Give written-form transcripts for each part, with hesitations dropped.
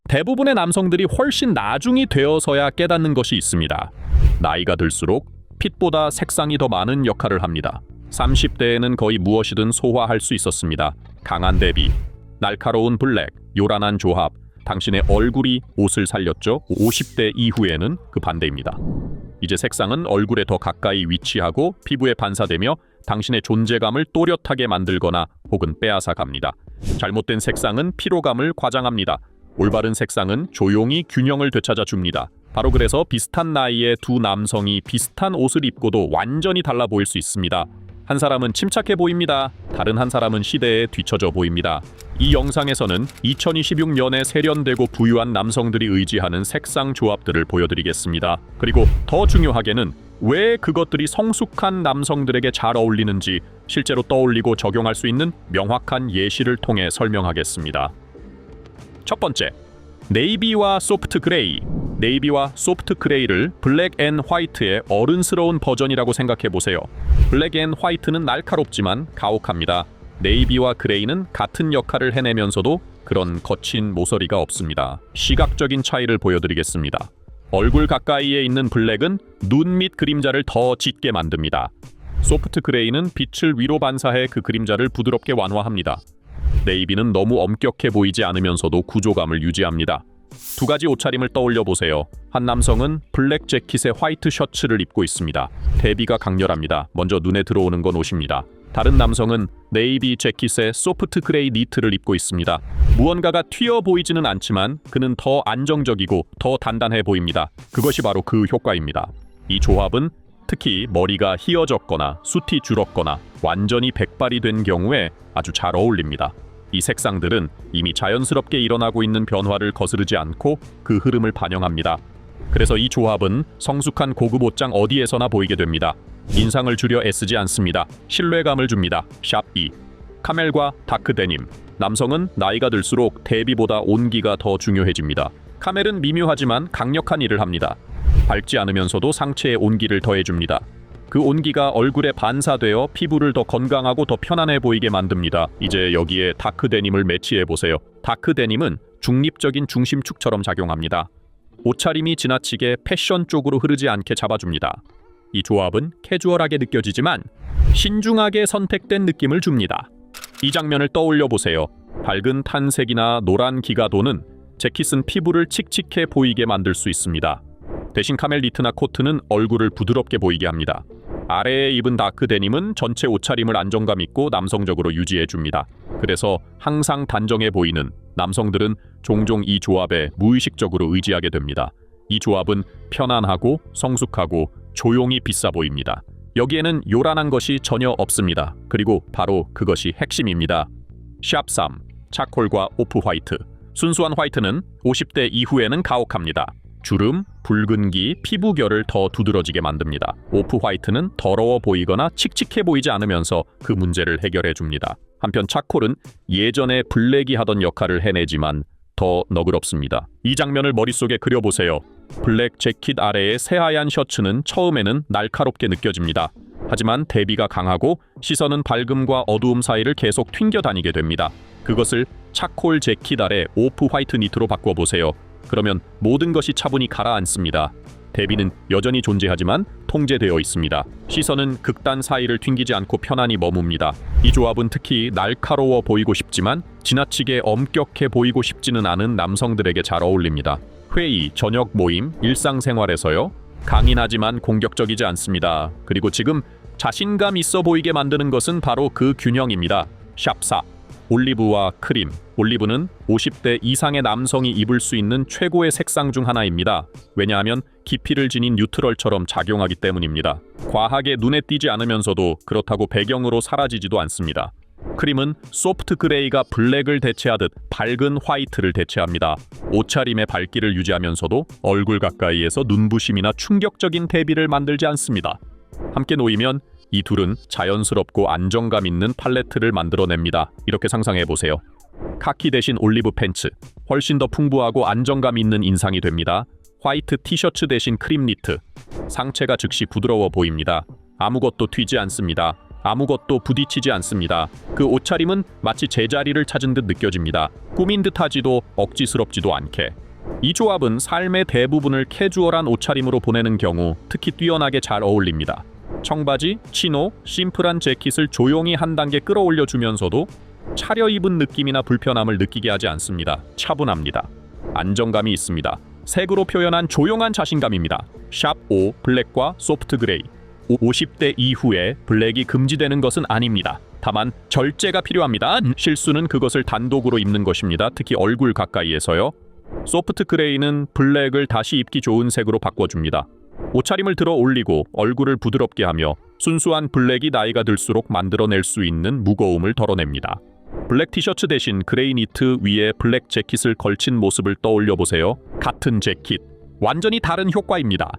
대부분의 남성들이 훨씬 나중이 되어서야 깨닫는 것이 있습니다. 나이가 들수록 핏보다 색상이 더 많은 역할을 합니다. 30대에는 거의 무엇이든 소화할 수 있었습니다. 강한 대비, 날카로운 블랙, 요란한 조합, 당신의 얼굴이 옷을 살렸죠. 50대 이후에는 그 반대입니다. 이제 색상은 얼굴에 더 가까이 위치하고 피부에 반사되며 당신의 존재감을 또렷하게 만들거나 혹은 빼앗아 갑니다. 잘못된 색상은 피로감을 과장합니다. 올바른 색상은 조용히 균형을 되찾아 줍니다. 바로 그래서 비슷한 나이의 두 남성이 비슷한 옷을 입고도 완전히 달라 보일 수 있습니다. 한 사람은 침착해 보입니다. 다른 한 사람은 시대에 뒤처져 보입니다. 이 영상에서는 2026년에 세련되고 부유한 남성들이 의지하는 색상 조합들을 보여드리겠습니다. 그리고 더 중요하게는 왜 그것들이 성숙한 남성들에게 잘 어울리는지 실제로 떠올리고 적용할 수 있는 명확한 예시를 통해 설명하겠습니다. 첫 번째, 네이비와 소프트 그레이. 네이비와 소프트 그레이를 블랙 앤 화이트의 어른스러운 버전이라고 생각해 보세요. 블랙 앤 화이트는 날카롭지만 가혹합니다. 네이비와 그레이는 같은 역할을 해내면서도 그런 거친 모서리가 없습니다. 시각적인 차이를 보여드리겠습니다. 얼굴 가까이에 있는 블랙은 눈 밑 그림자를 더 짙게 만듭니다. 소프트 그레이는 빛을 위로 반사해 그 그림자를 부드럽게 완화합니다. 네이비는 너무 엄격해 보이지 않으면서도 구조감을 유지합니다. 두 가지 옷차림을 떠올려 보세요. 한 남성은 블랙 재킷에 화이트 셔츠를 입고 있습니다. 대비가 강렬합니다. 먼저 눈에 들어오는 건 옷입니다. 다른 남성은 네이비 재킷에 소프트 그레이 니트를 입고 있습니다. 무언가가 튀어 보이지는 않지만 그는 더 안정적이고 더 단단해 보입니다. 그것이 바로 그 효과입니다. 이 조합은 특히 머리가 휘어졌거나 숱이 줄었거나 완전히 백발이 된 경우에 아주 잘 어울립니다. 이 색상들은 이미 자연스럽게 일어나고 있는 변화를 거스르지 않고 그 흐름을 반영합니다. 그래서 이 조합은 성숙한 고급 옷장 어디에서나 보이게 됩니다. 인상을 주려 애쓰지 않습니다. 신뢰감을 줍니다. 샵 2. 카멜과 다크 데님. 남성은 나이가 들수록 대비보다 온기가 더 중요해집니다. 카멜은 미묘하지만 강력한 일을 합니다. 밝지 않으면서도 상체에 온기를 더해줍니다. 그 온기가 얼굴에 반사되어 피부를 더 건강하고 더 편안해 보이게 만듭니다. 이제 여기에 다크 데님을 매치해보세요. 다크 데님은 중립적인 중심축처럼 작용합니다. 옷차림이 지나치게 패션 쪽으로 흐르지 않게 잡아줍니다. 이 조합은 캐주얼하게 느껴지지만 신중하게 선택된 느낌을 줍니다. 이 장면을 떠올려 보세요. 밝은 탄색이나 노란 기가 도는 재킷은 피부를 칙칙해 보이게 만들 수 있습니다. 대신 카멜 니트나 코트는 얼굴을 부드럽게 보이게 합니다. 아래에 입은 다크 데님은 전체 옷차림을 안정감 있고 남성적으로 유지해줍니다. 그래서 항상 단정해 보이는 남성들은 종종 이 조합에 무의식적으로 의지하게 됩니다. 이 조합은 편안하고 성숙하고 조용히 비싸 보입니다. 여기에는 요란한 것이 전혀 없습니다. 그리고 바로 그것이 핵심입니다. 샵 3. 차콜과 오프 화이트. 순수한 화이트는 50대 이후에는 가혹합니다. 주름, 붉은기, 피부결을 더 두드러지게 만듭니다. 오프 화이트는 더러워 보이거나 칙칙해 보이지 않으면서 그 문제를 해결해 줍니다. 한편 차콜은 예전에 블랙이 하던 역할을 해내지만 더 너그럽습니다. 이 장면을 머릿속에 그려보세요. 블랙 재킷 아래의 새하얀 셔츠는 처음에는 날카롭게 느껴집니다. 하지만 대비가 강하고 시선은 밝음과 어두움 사이를 계속 튕겨 다니게 됩니다. 그것을 차콜 재킷 아래 오프 화이트 니트로 바꿔보세요. 그러면 모든 것이 차분히 가라앉습니다. 대비는 여전히 존재하지만 통제되어 있습니다. 시선은 극단 사이를 튕기지 않고 편안히 머뭅니다. 이 조합은 특히 날카로워 보이고 싶지만 지나치게 엄격해 보이고 싶지는 않은 남성들에게 잘 어울립니다. 회의, 저녁 모임, 일상생활에서요. 강인하지만 공격적이지 않습니다. 그리고 지금 자신감 있어 보이게 만드는 것은 바로 그 균형입니다. 샵 4. 올리브와 크림. 올리브는 50대 이상의 남성이 입을 수 있는 최고의 색상 중 하나입니다. 왜냐하면 깊이를 지닌 뉴트럴처럼 작용하기 때문입니다. 과하게 눈에 띄지 않으면서도 그렇다고 배경으로 사라지지도 않습니다. 크림은 소프트 그레이가 블랙을 대체하듯 밝은 화이트를 대체합니다. 옷차림의 밝기를 유지하면서도 얼굴 가까이에서 눈부심이나 충격적인 대비를 만들지 않습니다. 함께 놓이면 이 둘은 자연스럽고 안정감 있는 팔레트를 만들어냅니다. 이렇게 상상해보세요. 카키 대신 올리브 팬츠, 훨씬 더 풍부하고 안정감 있는 인상이 됩니다. 화이트 티셔츠 대신 크림 니트, 상체가 즉시 부드러워 보입니다. 아무것도 튀지 않습니다. 아무것도 부딪히지 않습니다. 그 옷차림은 마치 제자리를 찾은 듯 느껴집니다. 꾸민 듯하지도 억지스럽지도 않게. 이 조합은 삶의 대부분을 캐주얼한 옷차림으로 보내는 경우 특히 뛰어나게 잘 어울립니다. 청바지, 치노, 심플한 재킷을 조용히 한 단계 끌어올려 주면서도 차려입은 느낌이나 불편함을 느끼게 하지 않습니다. 차분합니다. 안정감이 있습니다. 색으로 표현한 조용한 자신감입니다. 샵 5 블랙과 소프트 그레이. 50대 이후에 블랙이 금지되는 것은 아닙니다. 다만 절제가 필요합니다. 실수는 그것을 단독으로 입는 것입니다. 특히 얼굴 가까이에서요. 소프트 그레이는 블랙을 다시 입기 좋은 색으로 바꿔줍니다. 옷차림을 들어 올리고 얼굴을 부드럽게 하며 순수한 블랙이 나이가 들수록 만들어낼 수 있는 무거움을 덜어냅니다. 블랙 티셔츠 대신 그레이 니트 위에 블랙 재킷을 걸친 모습을 떠올려 보세요. 같은 재킷, 완전히 다른 효과입니다.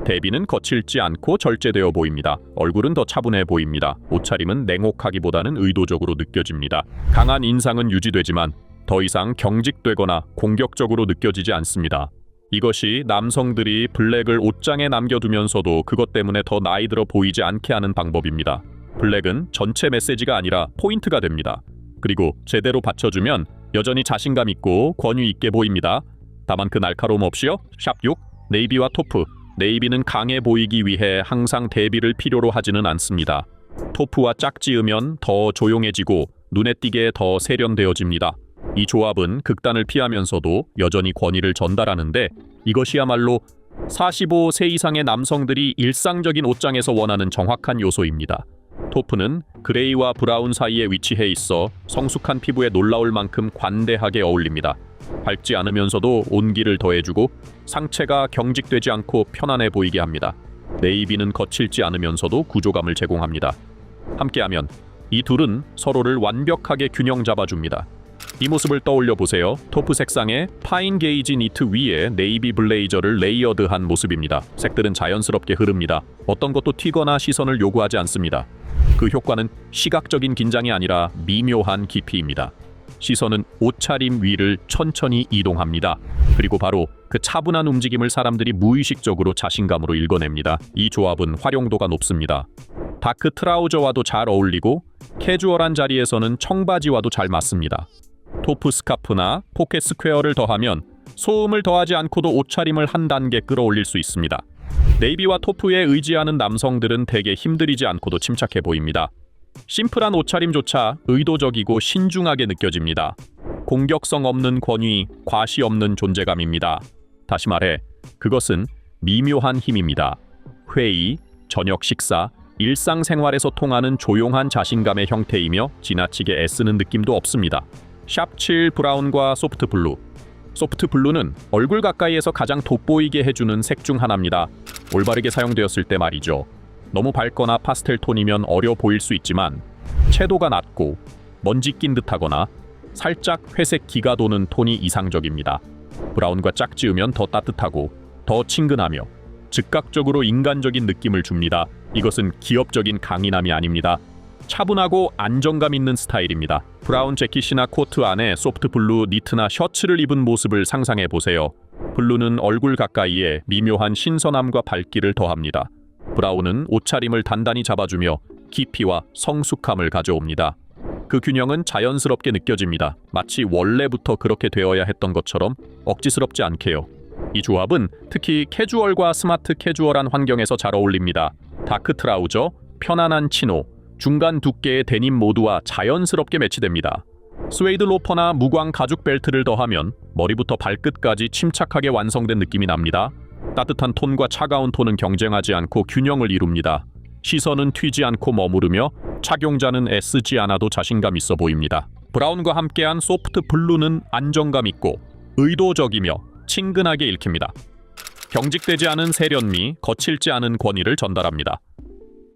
대비는 거칠지 않고 절제되어 보입니다. 얼굴은 더 차분해 보입니다. 옷차림은 냉혹하기보다는 의도적으로 느껴집니다. 강한 인상은 유지되지만 더 이상 경직되거나 공격적으로 느껴지지 않습니다. 이것이 남성들이 블랙을 옷장에 남겨두면서도 그것 때문에 더 나이 들어 보이지 않게 하는 방법입니다. 블랙은 전체 메시지가 아니라 포인트가 됩니다. 그리고 제대로 받쳐주면 여전히 자신감 있고 권위 있게 보입니다. 다만 그 날카로움 없이요. 샵 6 네이비와 토프. 네이비는 강해 보이기 위해 항상 대비를 필요로 하지는 않습니다. 토프와 짝지으면 더 조용해지고 눈에 띄게 더 세련되어집니다. 이 조합은 극단을 피하면서도 여전히 권위를 전달하는데 이것이야말로 45세 이상의 남성들이 일상적인 옷장에서 원하는 정확한 요소입니다. 토프는 그레이와 브라운 사이에 위치해 있어 성숙한 피부에 놀라울 만큼 관대하게 어울립니다. 밝지 않으면서도 온기를 더해주고 상체가 경직되지 않고 편안해 보이게 합니다. 네이비는 거칠지 않으면서도 구조감을 제공합니다. 함께하면 이 둘은 서로를 완벽하게 균형 잡아줍니다. 이 모습을 떠올려 보세요. 토프 색상의 파인 게이지 니트 위에 네이비 블레이저를 레이어드한 모습입니다. 색들은 자연스럽게 흐릅니다. 어떤 것도 튀거나 시선을 요구하지 않습니다. 그 효과는 시각적인 긴장이 아니라 미묘한 깊이입니다. 시선은 옷차림 위를 천천히 이동합니다. 그리고 바로 그 차분한 움직임을 사람들이 무의식적으로 자신감으로 읽어냅니다. 이 조합은 활용도가 높습니다. 다크 트라우저와도 잘 어울리고 캐주얼한 자리에서는 청바지와도 잘 맞습니다. 토프 스카프나 포켓 스퀘어를 더하면 소음을 더하지 않고도 옷차림을 한 단계 끌어올릴 수 있습니다. 네이비와 토프에 의지하는 남성들은 대개 힘들이지 않고도 침착해 보입니다. 심플한 옷차림조차 의도적이고 신중하게 느껴집니다. 공격성 없는 권위, 과시 없는 존재감입니다. 다시 말해, 그것은 미묘한 힘입니다. 회의, 저녁 식사, 일상생활에서 통하는 조용한 자신감의 형태이며 지나치게 애쓰는 느낌도 없습니다. 샵 7 브라운과 소프트 블루. 소프트 블루는 얼굴 가까이에서 가장 돋보이게 해주는 색 중 하나입니다. 올바르게 사용되었을 때 말이죠. 너무 밝거나 파스텔 톤이면 어려 보일 수 있지만 채도가 낮고 먼지 낀 듯하거나 살짝 회색 기가 도는 톤이 이상적입니다. 브라운과 짝지으면 더 따뜻하고 더 친근하며 즉각적으로 인간적인 느낌을 줍니다. 이것은 기업적인 강인함이 아닙니다. 차분하고 안정감 있는 스타일입니다. 브라운 재킷이나 코트 안에 소프트 블루 니트나 셔츠를 입은 모습을 상상해 보세요. 블루는 얼굴 가까이에 미묘한 신선함과 밝기를 더합니다. 브라운은 옷차림을 단단히 잡아주며 깊이와 성숙함을 가져옵니다. 그 균형은 자연스럽게 느껴집니다. 마치 원래부터 그렇게 되어야 했던 것처럼 억지스럽지 않게요. 이 조합은 특히 캐주얼과 스마트 캐주얼한 환경에서 잘 어울립니다. 다크 트라우저, 편안한 치노, 중간 두께의 데님 모두와 자연스럽게 매치됩니다. 스웨이드 로퍼나 무광 가죽 벨트를 더하면 머리부터 발끝까지 침착하게 완성된 느낌이 납니다. 따뜻한 톤과 차가운 톤은 경쟁하지 않고 균형을 이룹니다. 시선은 튀지 않고 머무르며 착용자는 애쓰지 않아도 자신감 있어 보입니다. 브라운과 함께한 소프트 블루는 안정감 있고 의도적이며 친근하게 읽힙니다. 경직되지 않은 세련미, 거칠지 않은 권위를 전달합니다.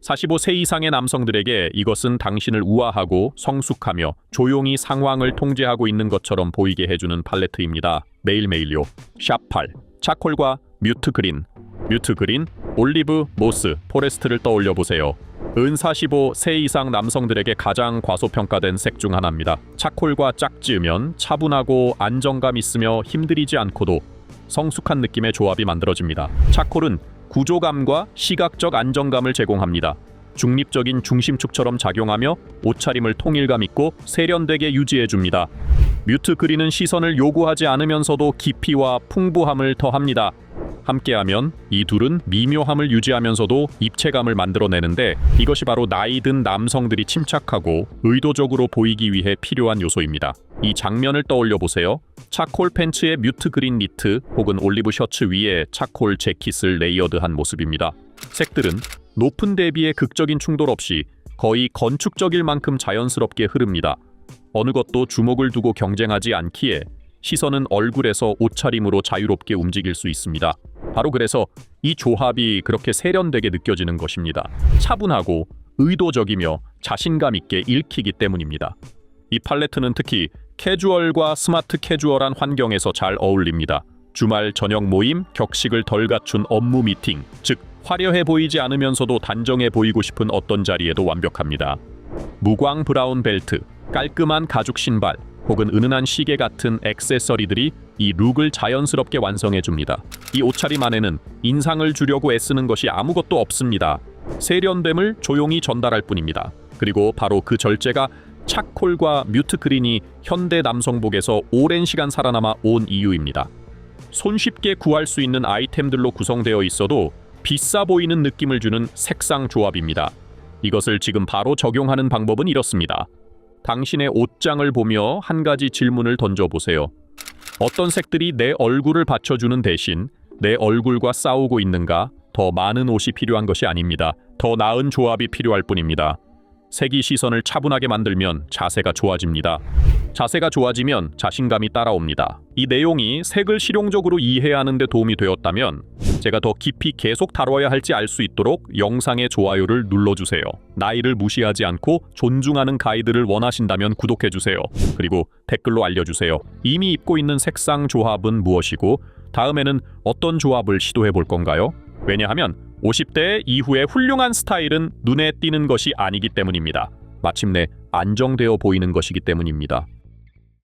45세 이상의 남성들에게 이것은 당신을 우아하고 성숙하며 조용히 상황을 통제하고 있는 것처럼 보이게 해주는 팔레트입니다. 매일매일요. 샵 8 차콜과 뮤트 그린. 뮤트 그린, 올리브, 모스, 포레스트를 떠올려 보세요. 은 45세 이상 남성들에게 가장 과소평가된 색 중 하나입니다. 차콜과 짝지으면 차분하고 안정감 있으며 힘들이지 않고도 성숙한 느낌의 조합이 만들어집니다. 차콜은 구조감과 시각적 안정감을 제공합니다. 중립적인 중심축처럼 작용하며 옷차림을 통일감 있고 세련되게 유지해줍니다. 뮤트 그린은 시선을 요구하지 않으면서도 깊이와 풍부함을 더합니다. 함께하면 이 둘은 미묘함을 유지하면서도 입체감을 만들어내는데, 이것이 바로 나이 든 남성들이 침착하고 의도적으로 보이기 위해 필요한 요소입니다. 이 장면을 떠올려 보세요. 차콜 팬츠에 뮤트 그린 니트 혹은 올리브 셔츠 위에 차콜 재킷을 레이어드한 모습입니다. 색들은 높은 대비의 극적인 충돌 없이 거의 건축적일 만큼 자연스럽게 흐릅니다. 어느 것도 주목을 두고 경쟁하지 않기에 시선은 얼굴에서 옷차림으로 자유롭게 움직일 수 있습니다. 바로 그래서 이 조합이 그렇게 세련되게 느껴지는 것입니다. 차분하고 의도적이며 자신감 있게 읽히기 때문입니다. 이 팔레트는 특히 캐주얼과 스마트 캐주얼한 환경에서 잘 어울립니다. 주말 저녁 모임, 격식을 덜 갖춘 업무 미팅, 즉 화려해 보이지 않으면서도 단정해 보이고 싶은 어떤 자리에도 완벽합니다. 무광 브라운 벨트, 깔끔한 가죽 신발, 혹은 은은한 시계 같은 액세서리들이 이 룩을 자연스럽게 완성해줍니다. 이 옷차림 안에는 인상을 주려고 애쓰는 것이 아무것도 없습니다. 세련됨을 조용히 전달할 뿐입니다. 그리고 바로 그 절제가 차콜과 뮤트 그린이 현대 남성복에서 오랜 시간 살아남아 온 이유입니다. 손쉽게 구할 수 있는 아이템들로 구성되어 있어도 비싸 보이는 느낌을 주는 색상 조합입니다. 이것을 지금 바로 적용하는 방법은 이렇습니다. 당신의 옷장을 보며 한 가지 질문을 던져보세요. 어떤 색들이 내 얼굴을 받쳐주는 대신 내 얼굴과 싸우고 있는가? 더 많은 옷이 필요한 것이 아닙니다. 더 나은 조합이 필요할 뿐입니다. 색이 시선을 차분하게 만들면 자세가 좋아집니다. 자세가 좋아지면 자신감이 따라옵니다. 이 내용이 색을 실용적으로 이해하는 데 도움이 되었다면 제가 더 깊이 계속 다뤄야 할지 알 수 있도록 영상의 좋아요를 눌러주세요. 나이를 무시하지 않고 존중하는 가이드를 원하신다면 구독해주세요. 그리고 댓글로 알려주세요. 이미 입고 있는 색상 조합은 무엇이고 다음에는 어떤 조합을 시도해 볼 건가요? 왜냐하면 50대 이후의 훌륭한 스타일은 눈에 띄는 것이 아니기 때문입니다. 마침내 안정되어 보이는 것이기 때문입니다.